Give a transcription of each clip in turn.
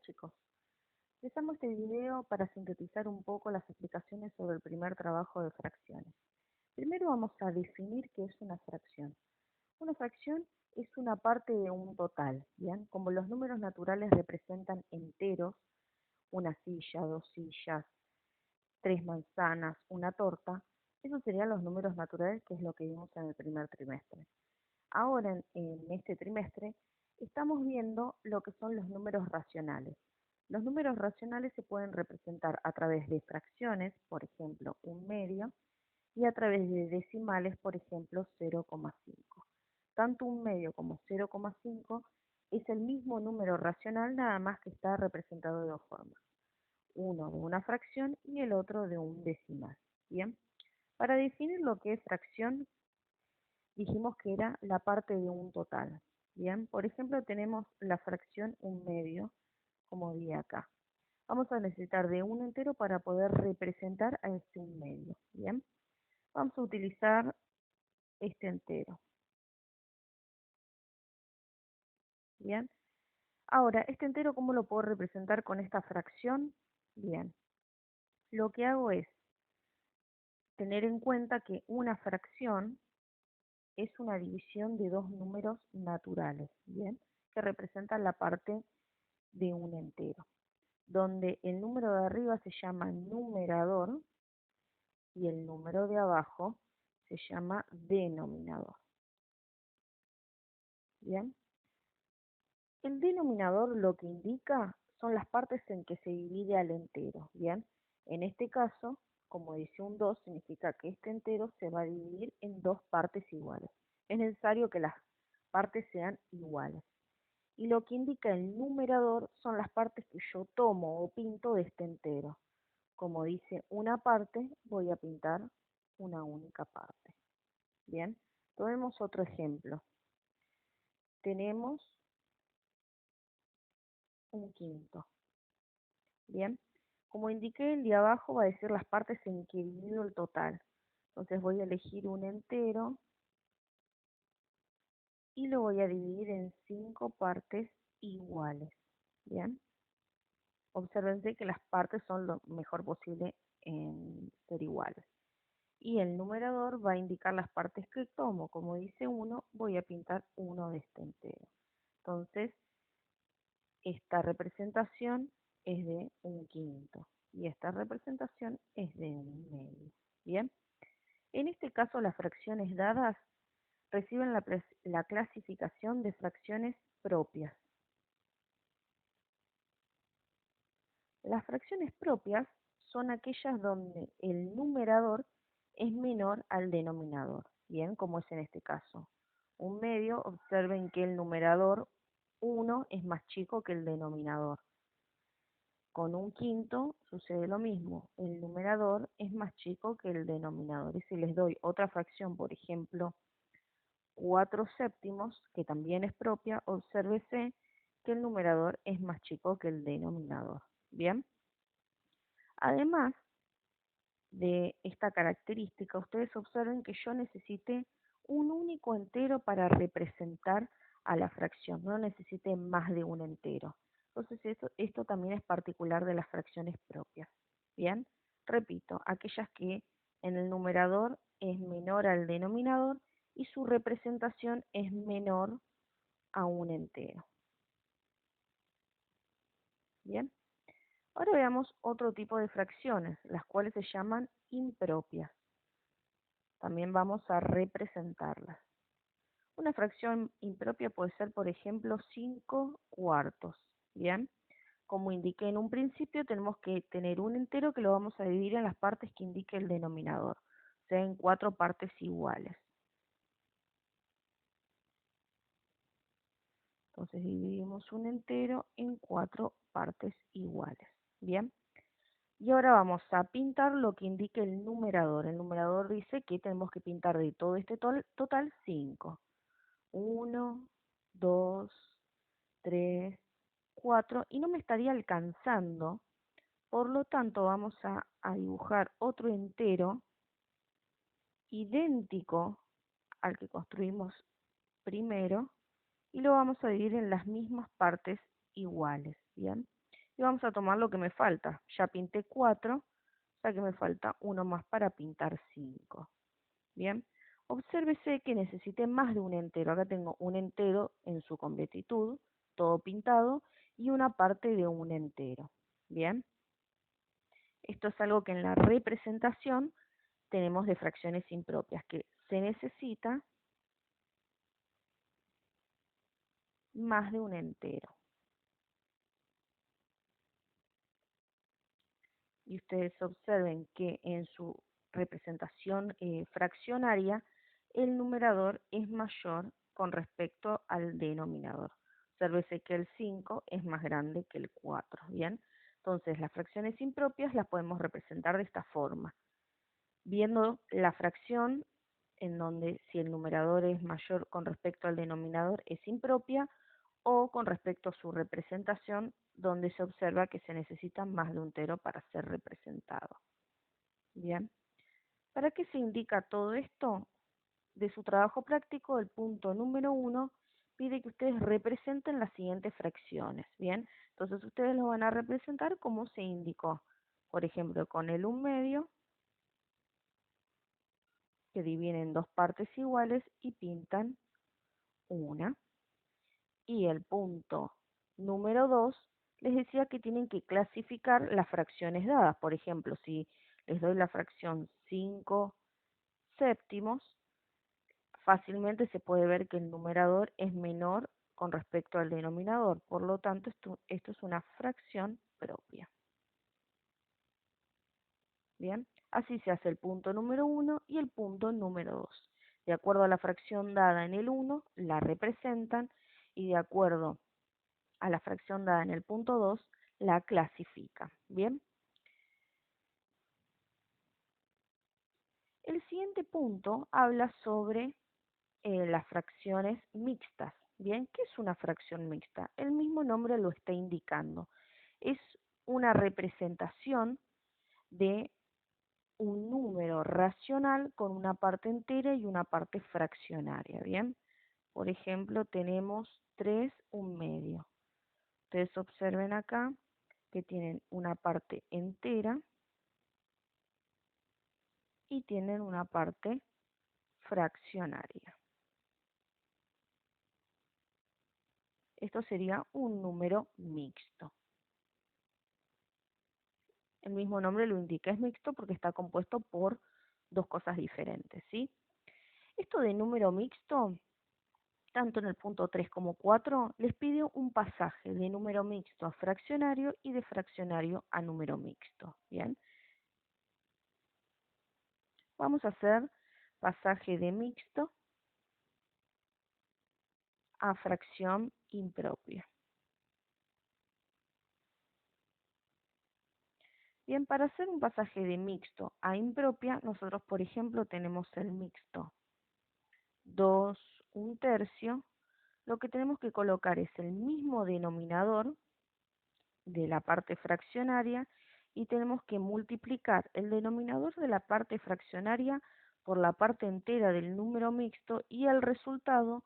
chicos? Les amo este video para sintetizar un poco las explicaciones sobre el primer trabajo de fracciones. Primero vamos a definir qué es una fracción. Una fracción es una parte de un total, ¿bien? Como los números naturales representan enteros, una silla, dos sillas, tres manzanas, una torta, esos serían los números naturales, que es lo que vimos en el primer trimestre. Ahora, en este trimestre, estamos viendo lo que son los números racionales. Los números racionales se pueden representar a través de fracciones, por ejemplo, un medio, y a través de decimales, por ejemplo, 0,5. Tanto un medio como 0,5 es el mismo número racional, nada más que está representado de dos formas. Uno de una fracción y el otro de un decimal. Bien, para definir lo que es fracción, dijimos que era la parte de un total. Bien, por ejemplo, tenemos la fracción un medio, como di acá. Vamos a necesitar de un entero para poder representar a este un medio. Bien, vamos a utilizar este entero. Bien, ahora, este entero, ¿cómo lo puedo representar con esta fracción? Bien, lo que hago es tener en cuenta que una fracción es una división de dos números naturales, ¿bien? Que representan la parte de un entero, donde el número de arriba se llama numerador y el número de abajo se llama denominador. Bien, el denominador lo que indica son las partes en que se divide al entero. Bien, en este caso, como dice un 2, significa que este entero se va a dividir en dos partes iguales. Es necesario que las partes sean iguales. Y lo que indica el numerador son las partes que yo tomo o pinto de este entero. Como dice una parte, voy a pintar una única parte. Bien, tomemos otro ejemplo. Tenemos un quinto. Bien, como indiqué, el de abajo va a decir las partes en que divido el total. Entonces voy a elegir un entero y lo voy a dividir en 5 partes iguales. Bien, obsérvense que las partes son lo mejor posible en ser iguales. Y el numerador va a indicar las partes que tomo. Como dice 1, voy a pintar uno de este entero. Entonces, esta representación es de un quinto y esta representación es de un medio. Bien, en este caso las fracciones dadas reciben la clasificación de fracciones propias. Las fracciones propias son aquellas donde el numerador es menor al denominador, bien, como es en este caso. Un medio, observen que el numerador 1 es más chico que el denominador. Con un quinto sucede lo mismo, el numerador es más chico que el denominador. Y si les doy otra fracción, por ejemplo, 4 séptimos, que también es propia, obsérvese que el numerador es más chico que el denominador. Bien, además de esta característica, ustedes observen que yo necesité un único entero para representar a la fracción, no necesité más de un entero. Entonces esto también es particular de las fracciones propias. Bien, repito, aquellas que en el numerador es menor al denominador y su representación es menor a un entero. Bien, ahora veamos otro tipo de fracciones, las cuales se llaman impropias. También vamos a representarlas. Una fracción impropia puede ser, por ejemplo, 5 cuartos. Bien, como indiqué en un principio, tenemos que tener un entero que lo vamos a dividir en las partes que indique el denominador, o sea, en 4 partes iguales. Entonces dividimos un entero en 4 partes iguales. Bien, y ahora vamos a pintar lo que indique el numerador. El numerador dice que tenemos que pintar de todo este total 5. 1, 2, 3, 4 y no me estaría alcanzando, por lo tanto vamos a dibujar otro entero idéntico al que construimos primero y lo vamos a dividir en las mismas partes iguales, ¿bien? y vamos a tomar lo que me falta. Ya pinté 4, o sea que me falta uno más para pintar 5. Bien, obsérvese que necesite más de un entero. Acá tengo un entero en su completitud, todo pintado, y una parte de un entero. Bien, esto es algo que en la representación tenemos de fracciones impropias, que se necesita más de un entero. Y ustedes observen que en su representación fraccionaria, el numerador es mayor con respecto al denominador. Obsérvese que el 5 es más grande que el 4, ¿bien? Entonces, las fracciones impropias las podemos representar de esta forma. Viendo la fracción en donde si el numerador es mayor con respecto al denominador es impropia, o con respecto a su representación, donde se observa que se necesita más de un entero para ser representado. Bien, ¿para qué se indica todo esto? De su trabajo práctico, el punto número 1 pide que ustedes representen las siguientes fracciones. Bien, entonces ustedes lo van a representar como se indicó. Por ejemplo, con el 1/2, que dividen en dos partes iguales y pintan una. Y el punto número 2 les decía que tienen que clasificar las fracciones dadas. Por ejemplo, si les doy la fracción 5 séptimos, fácilmente se puede ver que el numerador es menor con respecto al denominador. Por lo tanto, esto es una fracción propia. Bien, así se hace el punto número 1 y el punto número 2. De acuerdo a la fracción dada en el 1, la representan, y de acuerdo a la fracción dada en el punto 2, la clasifica. Bien, el siguiente punto habla sobre las fracciones mixtas. Bien, ¿qué es una fracción mixta? El mismo nombre lo está indicando. Es una representación de un número racional con una parte entera y una parte fraccionaria. Bien, por ejemplo, tenemos 3/1. Ustedes observen acá que tienen una parte entera y tienen una parte fraccionaria. Esto sería un número mixto. El mismo nombre lo indica, es mixto porque está compuesto por dos cosas diferentes, ¿sí? Esto de número mixto, tanto en el punto 3 como 4, les pide un pasaje de número mixto a fraccionario y de fraccionario a número mixto, ¿bien? Vamos a hacer pasaje de mixto a fracción impropia. Bien, para hacer un pasaje de mixto a impropia, nosotros, por ejemplo, tenemos el mixto 2/3. Lo que tenemos que colocar es el mismo denominador de la parte fraccionaria y tenemos que multiplicar el denominador de la parte fraccionaria por la parte entera del número mixto y al resultado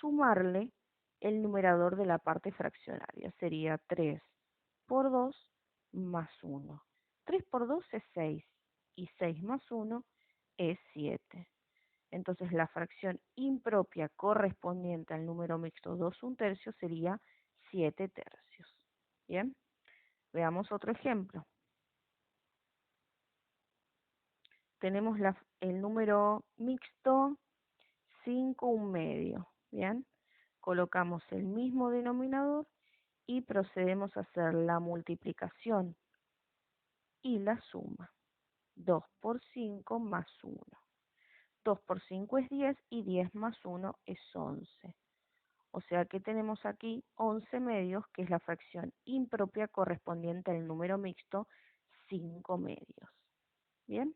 sumarle el numerador de la parte fraccionaria. Sería 3 por 2 más 1. 3 por 2 es 6 y 6 más 1 es 7. Entonces la fracción impropia correspondiente al número mixto 2/3 sería 7/3. Bien, veamos otro ejemplo. Tenemos el número mixto 5/1. Bien, colocamos el mismo denominador y procedemos a hacer la multiplicación y la suma. 2 por 5 más 1. 2 por 5 es 10 y 10 más 1 es 11. O sea que tenemos aquí 11/2, que es la fracción impropia correspondiente al número mixto 5/2. Bien,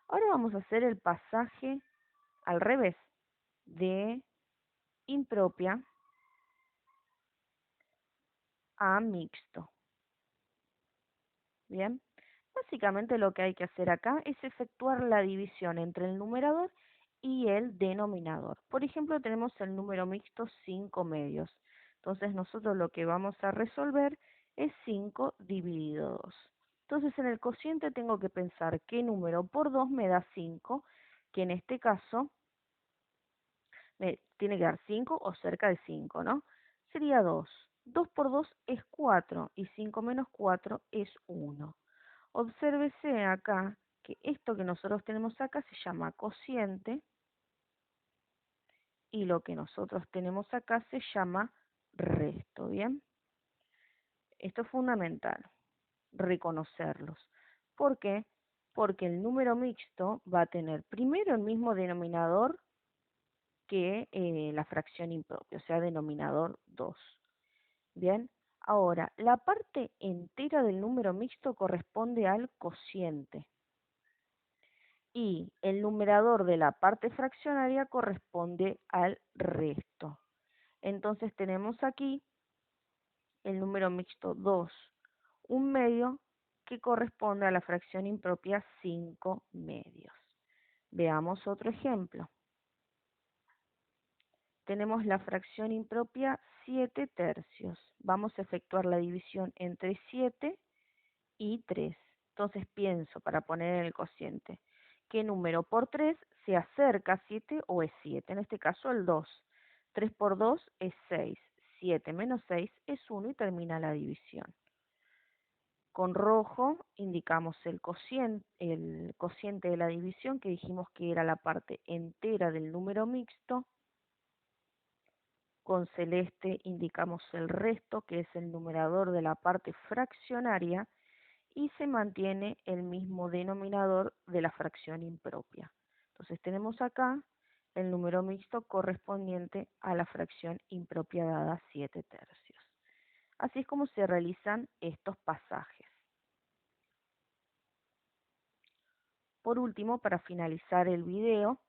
ahora vamos a hacer el pasaje al revés, de impropia a mixto. Bien, básicamente lo que hay que hacer acá es efectuar la división entre el numerador y el denominador. Por ejemplo, tenemos el número mixto 5/2. Entonces nosotros lo que vamos a resolver es 5 dividido 2. Entonces en el cociente tengo que pensar qué número por 2 me da 5, que en este caso me tiene que dar 5 o cerca de 5, ¿no? Sería 2. 2 por 2 es 4 y 5 menos 4 es 1. Obsérvese acá que esto que nosotros tenemos acá se llama cociente y lo que nosotros tenemos acá se llama resto, ¿bien? Esto es fundamental, reconocerlos. ¿Por qué? Porque el número mixto va a tener primero el mismo denominador que la fracción impropia, o sea, denominador 2. Bien, ahora, la parte entera del número mixto corresponde al cociente y el numerador de la parte fraccionaria corresponde al resto. Entonces tenemos aquí el número mixto 2, un medio que corresponde a la fracción impropia 5 medios. Veamos otro ejemplo. Tenemos la fracción impropia 7 tercios. Vamos a efectuar la división entre 7 y 3. Entonces pienso, para poner en el cociente, ¿qué número por 3 se acerca a 7 o es 7? En este caso el 2. 3 por 2 es 6. 7 menos 6 es 1 y termina la división. Con rojo indicamos el cociente de la división, que dijimos que era la parte entera del número mixto. Con celeste indicamos el resto, que es el numerador de la parte fraccionaria, y se mantiene el mismo denominador de la fracción impropia. Entonces tenemos acá el número mixto correspondiente a la fracción impropia dada 7 tercios. Así es como se realizan estos pasajes. Por último, para finalizar el video,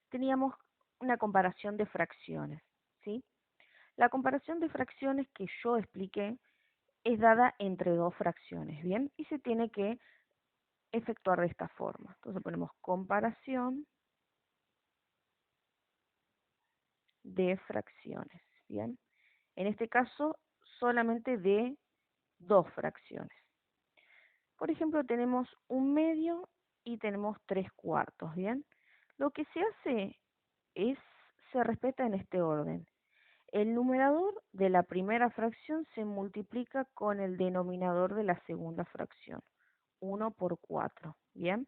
teníamos una comparación de fracciones, ¿sí? La comparación de fracciones que yo expliqué es dada entre dos fracciones, ¿bien? Y se tiene que efectuar de esta forma. Entonces ponemos comparación de fracciones, ¿bien? En este caso, solamente de dos fracciones. Por ejemplo, tenemos un medio y tenemos 3/4, ¿bien? Lo que se hace es, se respeta en este orden. El numerador de la primera fracción se multiplica con el denominador de la segunda fracción, 1 por 4, ¿bien?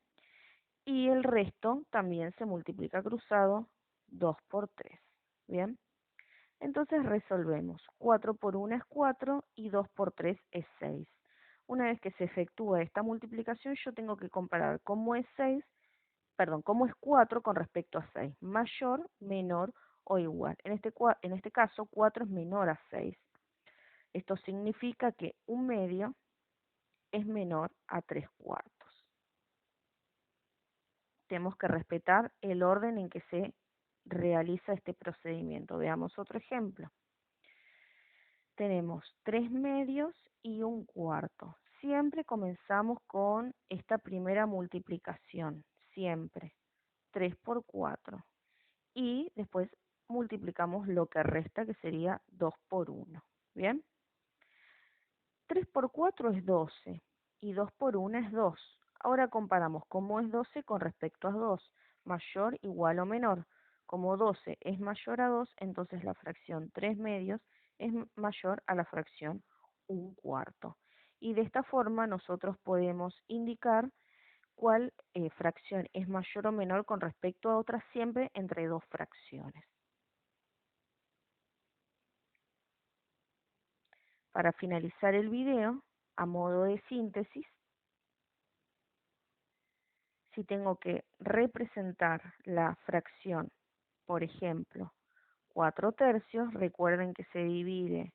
Y el resto también se multiplica cruzado, 2 por 3, ¿bien? Entonces resolvemos. 4 por 1 es 4 y 2 por 3 es 6. Una vez que se efectúa esta multiplicación, yo tengo que comparar cómo es 6, perdón, cómo es 4 con respecto a 6. Mayor, menor o igual. En este caso, 4 es menor a 6. Esto significa que un medio es menor a 3/4. Tenemos que respetar el orden en que se realiza este procedimiento. Veamos otro ejemplo. Tenemos 3 medios y 1/4. Siempre comenzamos con esta primera multiplicación, siempre, 3 por 4. Y después multiplicamos lo que resta, que sería 2 por 1. ¿Bien? 3 por 4 es 12 y 2 por 1 es 2. Ahora comparamos cómo es 12 con respecto a 2, mayor, igual o menor. Como 12 es mayor a 2, entonces la fracción 3 medios es mayor a la fracción 1/4. Y de esta forma nosotros podemos indicar cuál fracción es mayor o menor con respecto a otra, siempre entre dos fracciones. Para finalizar el video, a modo de síntesis, si tengo que representar la fracción, por ejemplo, 4 tercios, recuerden que se divide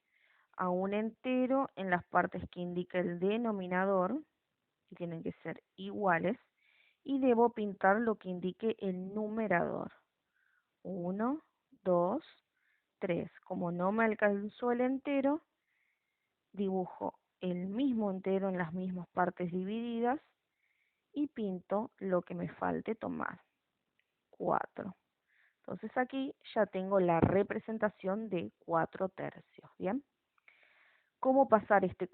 a un entero en las partes que indica el denominador, que tienen que ser iguales, y debo pintar lo que indique el numerador. 1, 2, 3. Como no me alcanzó el entero, dibujo el mismo entero en las mismas partes divididas y pinto lo que me falte tomar, 4. Entonces aquí ya tengo la representación de 4 tercios, ¿bien? cómo pasar este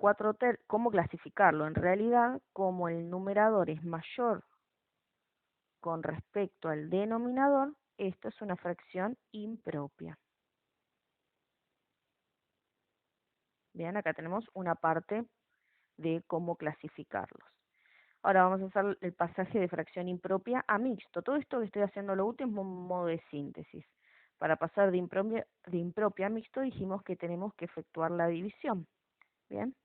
cómo clasificarlo. En realidad, como el numerador es mayor con respecto al denominador, esto es una fracción impropia. Bien, acá tenemos una parte de cómo clasificarlos. Ahora vamos a hacer el pasaje de fracción impropia a mixto. Todo esto que estoy haciendo lo último es un modo de síntesis. Para pasar de impropia a mixto dijimos que tenemos que efectuar la división. Bien,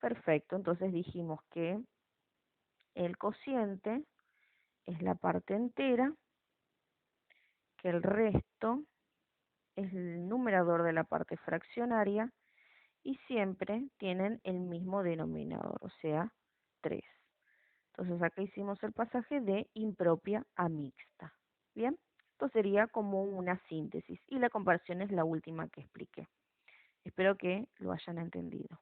perfecto. Entonces dijimos que el cociente es la parte entera, que el resto es el numerador de la parte fraccionaria y siempre tienen el mismo denominador, o sea, 3. Entonces acá hicimos el pasaje de impropia a mixta. Bien, esto sería como una síntesis y la comparación es la última que expliqué. Espero que lo hayan entendido.